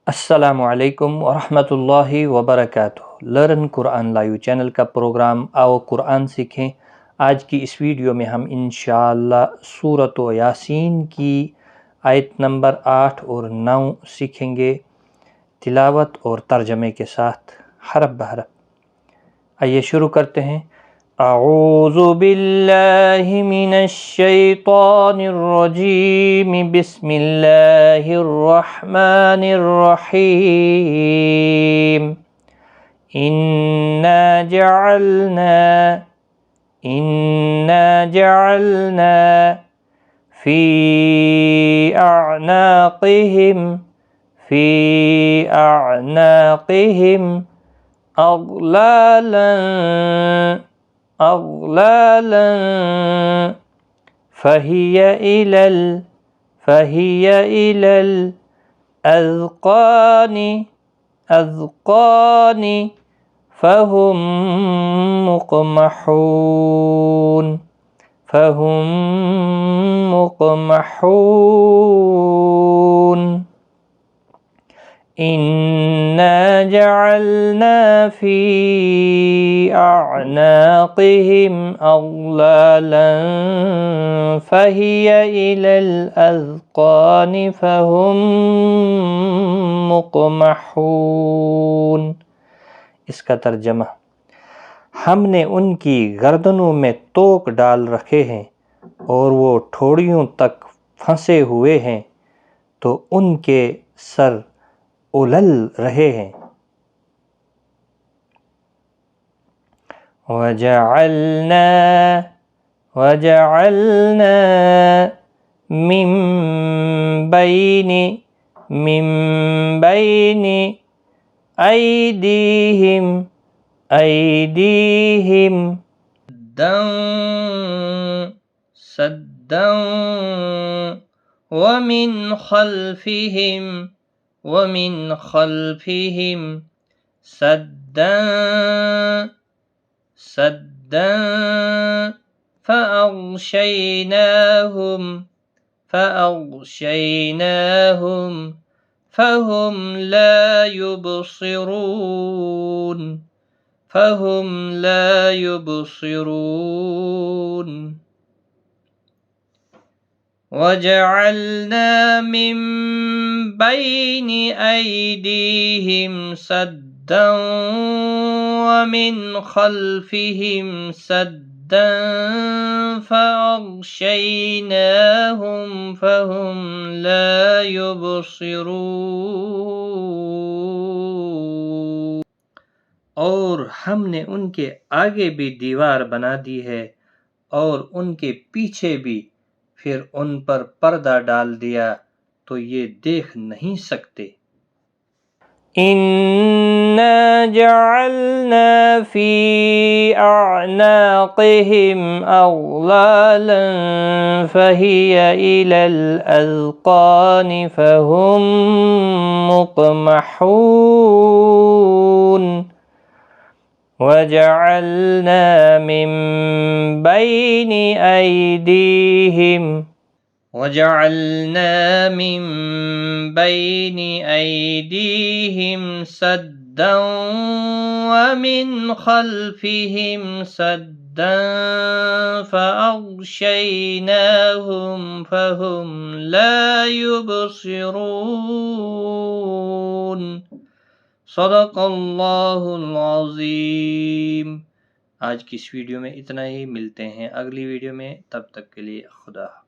अस्सलामु अलैकुम वरहमतुल्लाहि वबरकातुहू। लर्न कुरान लाइव चैनल का प्रोग्राम आओ कुरान सीखें। आज की इस वीडियो में हम इंशाअल्लाह सूरत यासीन की आयत नंबर 8 और 9 सीखेंगे, तिलावत और तर्जमे के साथ हरफ बहरफ। आइए शुरू करते हैं। अऊज़ु बिल्लाहि मिनश शैतानिर रजीम, बिस्मिल्लाहिर रहमानिर रहीम। इन्ना जअलना फी अअनाक़िहिम अग़लालन फ़हिय इलल अज़क़ानि फ़हुम मुक़महून। इन्ना जअलना फ़ी अअनाक़िहिम अग़लालन फ़हिय इलल अज़क़ानि फ़हुम मुक़महून। इसका तर्जमा, हमने उनकी गर्दनों में तोक डाल रखे हैं और वो ठोड़ियों तक फंसे हुए हैं, तो उनके सर उलल रहे हैं। वजअलना मिन बैनि अयदीहिम सद्दन वमिन खल्फिहिम सद्दन फ़अग़शयनाहुम फ़हुम ला युबसिरून। वजअलना मिन बैनि अयदीहिम सद्दन वमिन खल्फिहिम सद्दन फ़अग़शयनाहुम फ़हुम ला युबसिरून। और हमने उनके आगे भी दीवार बना दी है और उनके पीछे भी, फिर उन पर पर्दा डाल दिया तो ये देख नहीं सकते। इन्ना जअलना फी अअनाक़िहिम अग़लालन फ़हिय इलल अज़क़ानि फ़हुम मुक़महून। वजअलना मिन बैनि अयदीहिम सद्दन वमिन खल्फिहिम सद्दन फ़अग़शयनाहुम फ़हुम ला युबसिरून। सदक़ल्लाहुल अज़ीम। आज की इस वीडियो में इतना ही। मिलते हैं अगली वीडियो में, तब तक के लिए खुदा।